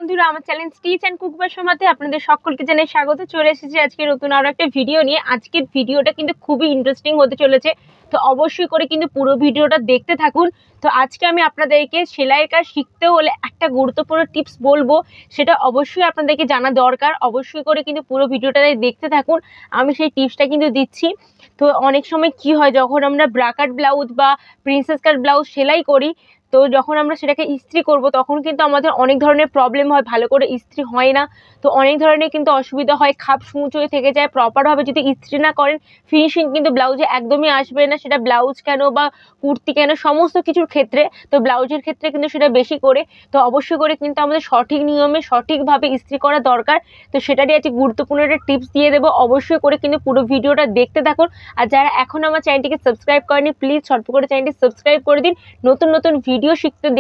বন্ধুরা, আমার channel stitch and কুকবার সমাতে আপনাদের সকলকে জানাই স্বাগত। চলে এসেছি আজকে নতুন আরো একটা ভিডিও নিয়ে। আজকের ভিডিওটা কিন্তু খুবই ইন্টারেস্টিং হতে চলেছে, তো অবশ্যই করে কিন্তু পুরো ভিডিওটা দেখতে থাকুন। তো আজকে আমি আপনাদেরকে সেলাইয়ের কাজ শিখতে হলে একটা গুরুত্বপূর্ণ টিপস বলবো, সেটা অবশ্যই আপনাদেরকে জানা দরকার। অবশ্যই করে কিন্তু পুরো ভিডিওটা দেখতে থাকুন, আমি সেই টিপসটা কিন্তু দিচ্ছি। তো অনেক সময় কি হয়, যখন আমরা ব্রাকাট ব্লাউজ বা প্রিন্সেস কাট ব্লাউজ সেলাই করি, তো যখন আমরা সেটাকে ইস্ত্রি করব তখন কিন্তু আমাদের অনেক ধরনের প্রবলেম হয়, ভালো করে ইস্ত্রি হয় না। তো অনেক ধরনের কিন্তু অসুবিধা হয়, খাপ সূচ হয়ে থেকে যায়। প্রপারভাবে যদি ইস্ত্রি না করেন, ফিনিশিং কিন্তু ব্লাউজে একদমই আসবে না। সেটা ব্লাউজ কেন বা কুর্তি কেন, সমস্ত কিছুর ক্ষেত্রে, তো ব্লাউজের ক্ষেত্রে কিন্তু সেটা বেশি করে। তো অবশ্যই করে কিন্তু আমাদের সঠিক নিয়মে সঠিকভাবে ইস্ত্রি করা দরকার। তো সেটারই একটি গুরুত্বপূর্ণ একটা টিপস দিয়ে দেবো, অবশ্যই করে কিন্তু পুরো ভিডিওটা দেখতে থাকুন। আর যারা এখন আমার চ্যানেলটিকে সাবস্ক্রাইব করেনি, প্লিজ ছোট্ট করে চ্যানেলটি সাবস্ক্রাইব করে দিন। নতুন নতুন ভিডিও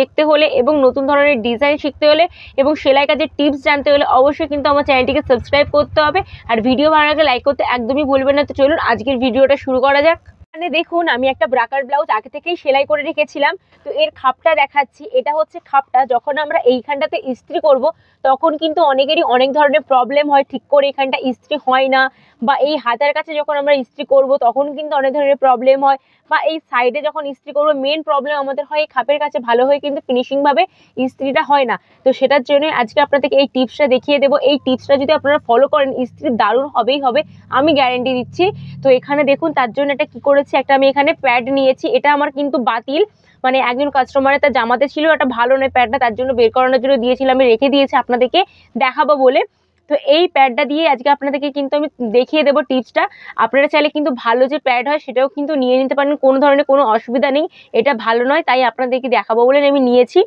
দেখতে হলে এবং নতুন ধরনের ডিজাইন শিখতে হলে এবং সেলাই কাজের টিপস জানতে হলে অবশ্যই কিন্তু আমার চ্যানেলটিকে সাবস্ক্রাইব করতে হবে। আর ভিডিও ভালো লাগলে লাইক করতে একদমই ভুলবেন না। তো চলুন আজকের ভিডিওটা শুরু করা যাক। এখানে দেখুন, আমি একটা ব্রাকার ব্লাউজ আগে থেকেই সেলাই করে রেখেছিলাম। তো এর খাপটা দেখাচ্ছি। এটা হচ্ছে খাপটা। যখন আমরা এইখানটাতে ইস্ত্রি করব তখন কিন্তু অনেকেরই অনেক ধরনের প্রবলেম হয়, ঠিক করে এখানটা ইস্ত্রি হয় না, বা এই হাতার কাছে যখন আমরা ইস্ত্রি করব তখন কিন্তু অনেক ধরনের প্রবলেম হয়, বা এই সাইডে যখন ইস্ত্রি করবো মেন প্রবলেম আমাদের হয় এই খাপের কাছে ভালো হয়ে কিন্তু ফিনিশিংভাবে ইস্ত্রিটা হয় না। তো সেটার জন্য আজকে আপনাদেরকে এই টিপসটা দেখিয়ে দেবো। এই টিপসটা যদি আপনারা ফলো করেন, ইস্ত্রি দারুণ হবেই হবে, আমি গ্যারেন্টি দিচ্ছি। তো এখানে দেখুন, তার জন্য এটা কি করেছি, একটা আমি এখানে প্যাড নিয়েছি। এটা আমার কিন্তু বাতিল, মানে একজন কাস্টমারের তার জামাতে ছিল, এটা ভালো নয় প্যাডটা, তার জন্য বের করানোর জন্য দিয়েছিলাম। আমি রেখে দিয়েছি আপনাদেরকে দেখাবো বলে। তো এই প্যাডটা দিয়ে আজকে আপনাদেরকে কিন্তু আমি দেখিয়ে দেবো টিপসটা। আপনারা চাইলে কিন্তু ভালো যে প্যাড হয় সেটাও কিন্তু নিয়ে নিতে পারেন, কোনো ধরনের কোনো অসুবিধা নেই। এটা ভালো নয়, তাই আপনাদেরকে দেখাবো বলে আমি নিয়েছি।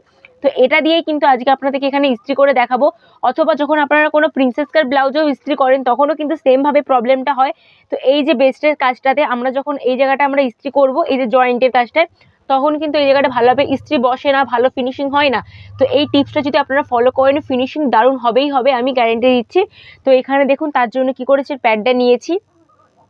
তো এটা দিয়েই কিন্তু আজকে আপনাদেরকে এখানে ইস্ত্রি করে দেখাবো। অথবা যখন আপনারা কোনো প্রিন্সেস কাট ব্লাউজও ইস্ত্রি করেন তখনও কিন্তু সেমভাবে প্রবলেমটা হয়। তো এই যে বেস্টের কাজটাতে আমরা যখন এই জায়গাটা আমরা ইস্ত্রি করব, এই যে জয়েন্টের কাজটায়, তখন কিন্তু এই জায়গাটা ভালোভাবে ইস্ত্রি বসে না, ভালো ফিনিশিং হয় না। তো এই টিপসটা যদি আপনারা ফলো করেন, ফিনিশিং দারুণ হবেই হবে, আমি গ্যারেন্টি দিচ্ছি। তো এখানে দেখুন, তার জন্য কি করেছি, প্যাডটা নিয়েছি,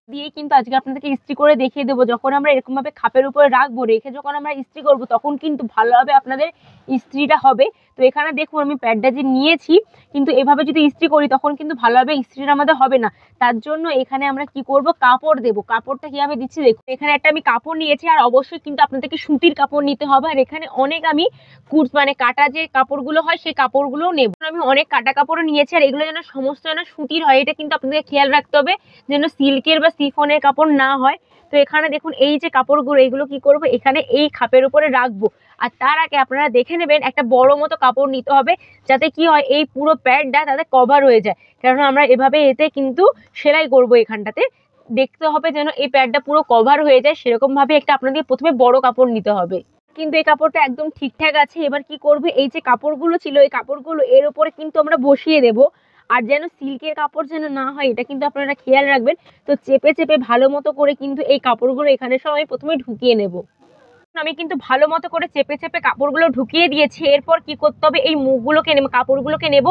দিয়েই কিন্তু আজকে আপনাদেরকে ইস্ত্রি করে দেখিয়ে দেবো। যখন আমরা এরকমভাবে খাপের উপরে রাখবো, রেখে যখন আমরা ইস্ত্রি করব তখন কিন্তু ভালোভাবে আপনাদের ইস্ত্রিটা হবে। তো এখানে দেখুন, আমি প্যাডটা যে নিয়েছি, কিন্তু এভাবে যদি ইস্ত্রি করি তখন কিন্তু ভালোভাবে ইস্ত্রিটা আমাদের হবে না। তার জন্য এখানে আমরা কি করব, কাপড় দেবো। কাপড়টা কীভাবে দিচ্ছি দেখুন। এখানে একটা আমি কাপড় নিয়েছি, আর অবশ্যই কিন্তু আপনাদেরকে সুতির কাপড় নিতে হবে। আর এখানে অনেক আমি মানে কাটা যে কাপড়গুলো হয় সেই কাপড়গুলোও নেব। আমি অনেক কাটা কাপড়ও নিয়েছি, আর এগুলো যেন সমস্ত যেন সুতির হয়, এটা কিন্তু আপনাদের খেয়াল রাখতে হবে, যেন সিল্কের বা শিফনের কাপড় না হয়। তো এখানে দেখুন, এই যে কাপড়গুলো, এইগুলো কি করব, এখানে এই খাপের উপরে রাখবো। আর তার আগে আপনারা দেখে নেবেন, একটা বড় মতো কাপড় নিতে হবে, যাতে কি হয়, এই পুরো প্যাডটা তাতে কভার হয়ে যায়। কারণ আমরা এভাবে এতে কিন্তু সেলাই করব, এখানটাতে দেখতে হবে যেন এই প্যাডটা পুরো কভার হয়ে যায়। সেরকম ভাবে একটা আপনাদের প্রথমে বড় কাপড় নিতে হবে। কিন্তু এই কাপড়টা একদম ঠিকঠাক আছে। এবার কি করবে, এই যে কাপড়গুলো ছিল, এই কাপড়গুলো এর উপরে কিন্তু আমরা বসিয়ে দেবো। আর যেন সিল্কের কাপড় যেন না হয়, এটা কিন্তু আপনারা খেয়াল রাখবেন। তো চেপে চেপে ভালো মতো করে কিন্তু এই কাপড়গুলো এখানে সব আমি প্রথমে ঢুকিয়ে নেব। আমি কিন্তু ভালো মতো করে চেপে চেপে কাপড়গুলো ঢুকিয়ে দিয়েছি। এরপর কি করতে হবে, এই মুখগুলোকে নেব, কাপড়গুলোকে নেব,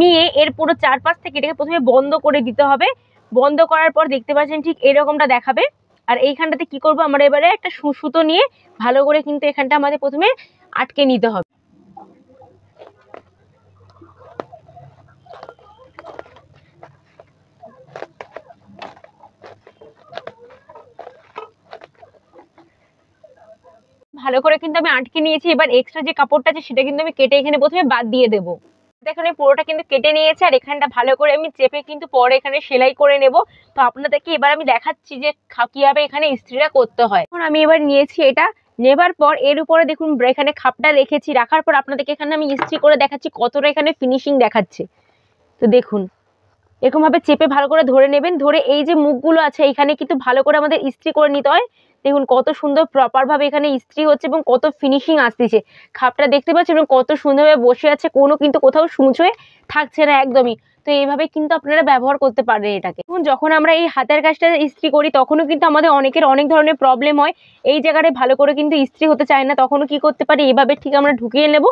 নিয়ে এর পুরো চারপাশ থেকে এটাকে প্রথমে বন্ধ করে দিতে হবে। বন্ধ করার পর দেখতে পাচ্ছেন ঠিক এরকমটা দেখাবে। আর এইখানটাতে কি করব, আমরা এবারে একটা সুতো নিয়ে ভালো করে কিন্তু এখানটা আমাদের প্রথমে আটকে নিতে হবে। ভালো করে কিন্তু আমি আটকে নিয়েছি। এবার এক্সট্রা যে কাপড়টা আছে সেটা কিন্তু আমি কেটে এখানে প্রথমে বাদ দিয়ে দেবো। এখানে পুরোটা কিন্তু কেটে নিয়েছে, আর এখানটা ভালো করে আমি চেপে কিন্তু পরে এখানে সেলাই করে নেব। তো আপনাদেরকে এবার আমি দেখাচ্ছি যে কিভাবে এখানে ইস্ত্রিটা করতে হয়। এখন আমি এবার নিয়েছি এটা, নেবার পর এর উপরে দেখুন এখানে খাপটা রেখেছি। রাখার পর আপনাদেরকে এখানে আমি ইস্ত্রি করে দেখাচ্ছি কতটা এখানে ফিনিশিং দেখাচ্ছে। তো দেখুন, এরকম ভাবে চেপে ভালো করে ধরে নেবেন। ধরে এই যে মুখগুলো আছে এখানে কিন্তু ভালো করে আমাদের ইস্ত্রি করে নিতে হয়। দেখুন কত সুন্দর প্রপার ভাবে এখানে ইস্ত্রি হচ্ছে এবং কত ফিনিশিং আসতেছে। খাপটা দেখতে পাচ্ছেন এবং কত সুন্দরভাবে বসে আছে, কোনো কিন্তু কোথাও সূচ হয়ে থাকছে না একদমই। তো এইভাবে কিন্তু আপনারা ব্যবহার করতে পারেন এটাকে। এখন যখন আমরা এই হাতের কাজটা ইস্ত্রি করি তখনও কিন্তু আমাদের অনেকের অনেক ধরনের প্রবলেম হয়, এই জায়গাটায় ভালো করে কিন্তু ইস্ত্রি হতে চায় না। তখনও কি করতে পারি, এইভাবে ঠিক আমরা ঢুকিয়ে নেব।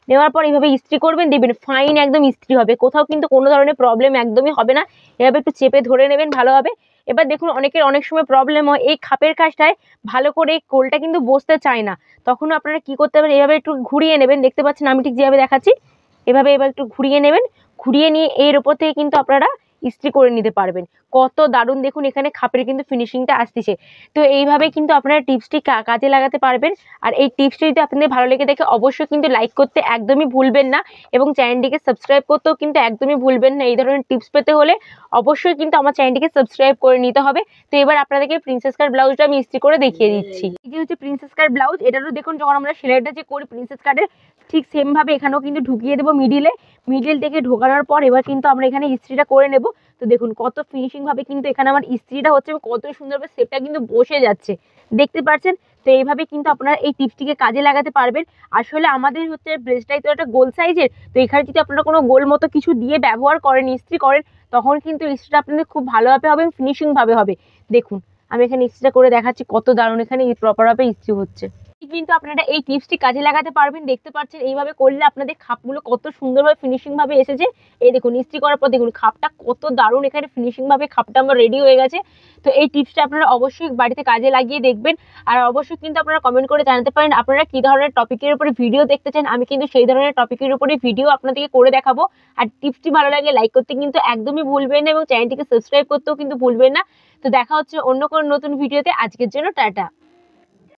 নেওয়ার পর এইভাবে ইস্ত্রি করবেন, দেখবেন ফাইন একদম ইস্ত্রি হবে, কোথাও কিন্তু কোনো ধরনের প্রবলেম একদমই হবে না। এভাবে একটু চেপে ধরে নেবেন ভালোভাবে। এবার দেখুন, অনেকের অনেক সময় প্রবলেম হয় এই খাপের কাজটায় ভালো করে এই কোলটা কিন্তু বসতে চায় না। তখন আপনারা কি করতে পারেন, এইভাবে একটু ঘুরিয়ে নেবেন। দেখতে পাচ্ছেন আমি ঠিক যেভাবে দেখাচ্ছি, এভাবে এবার একটু ঘুরিয়ে নেবেন, ঘুরিয়ে নিয়ে এর ওপর থেকে কিন্তু আপনারা ইস্ত্রি করে নিতে পারবেন। কত দারুণ দেখুন এখানে খাপের কিন্তু ফিনিশিংটা আসতেছে। তো এইভাবে কিন্তু আপনারা টিপসটি কাজে লাগাতে পারবেন। আর এই টিপসটি যদি আপনাদের ভালো লেগে থাকে অবশ্যই কিন্তু লাইক করতে একদমই ভুলবেন না এবং চ্যানেলটিকে সাবস্ক্রাইব করতেও কিন্তু একদমই ভুলবেন না। এই ধরনের টিপস পেতে হলে অবশ্যই কিন্তু আমার চ্যানেলটিকে সাবস্ক্রাইব করে নিতে হবে। তো এবার আপনাদেরকে প্রিন্সেস কাট ব্লাউজটা আমি ইস্ত্রি করে দেখিয়ে দিচ্ছি। এই যে হচ্ছে প্রিন্সেস কাট ব্লাউজ, এটারও দেখুন যখন আমরা সেলাইটা যে করি প্রিন্সেস কাটের ঠিক সেম ভাবে এখানেও কিন্তু ঢুকিয়ে দেবো মিডিল থেকে ঢোকানোর পর এবার কিন্তু আমরা এখানে ইস্ত্রিটা করে নেব। তো দেখুন কত ফিনিশিং ভাবে কিন্তু এখানে আমার ইস্ত্রিটা হচ্ছে, কত সুন্দরভাবে শেপটা কিন্তু বসে যাচ্ছে, দেখতে পাচ্ছেন। তো এইভাবে কিন্তু আপনারা এই টিপসটিকে কাজে লাগাতে পারবেন। আসলে আমাদের হচ্ছে ব্রেসটাই তো একটা গোল সাইজের, তো এখানে যদি আপনারা কোনো গোল মতো কিছু দিয়ে ব্যবহার করেন, ইস্ত্রি করেন, তখন কিন্তু ইস্ত্রিটা আপনাদের খুব ভালোভাবে হবে, ফিনিশিং ভাবে হবে। দেখুন আমি এখানে ইস্ত্রিটা করে দেখাচ্ছি কত দারুণ এখানে প্রপারভাবে ইস্ত্রি হচ্ছে। কিন্তু আপনারা এই টিপসটি কাজে লাগাতে পারবেন। দেখতে পাচ্ছেন এইভাবে করলে আপনাদের খাপগুলো কত সুন্দরভাবে ফিনিশিং ভাবে এসেছে। এই দেখুন ইস্ত্রি করার পর দেখুন খাপটা কত দারুণ এখানে ফিনিশিং ভাবে খাপটা আমার রেডি হয়ে গেছে। তো এই টিপসটা আপনারা অবশ্যই বাড়িতে কাজে লাগিয়ে দেখবেন। আর অবশ্যই কিন্তু আপনারা কমেন্ট করে জানাতে পারেন আপনারা কি ধরনের টপিকের উপরে ভিডিও দেখতে চান। আমি কিন্তু সেই ধরনের টপিকের উপরে ভিডিও আপনাদেরকে করে দেখাবো। আর টিপসটি ভালো লাগলে লাইক করতে কিন্তু একদমই ভুলবেন না এবং চ্যানেলটিকে সাবস্ক্রাইব করতেও কিন্তু ভুলবেন না। তো দেখা হচ্ছে অন্য কোনো নতুন ভিডিওতে। আজকের জন্য টাটা।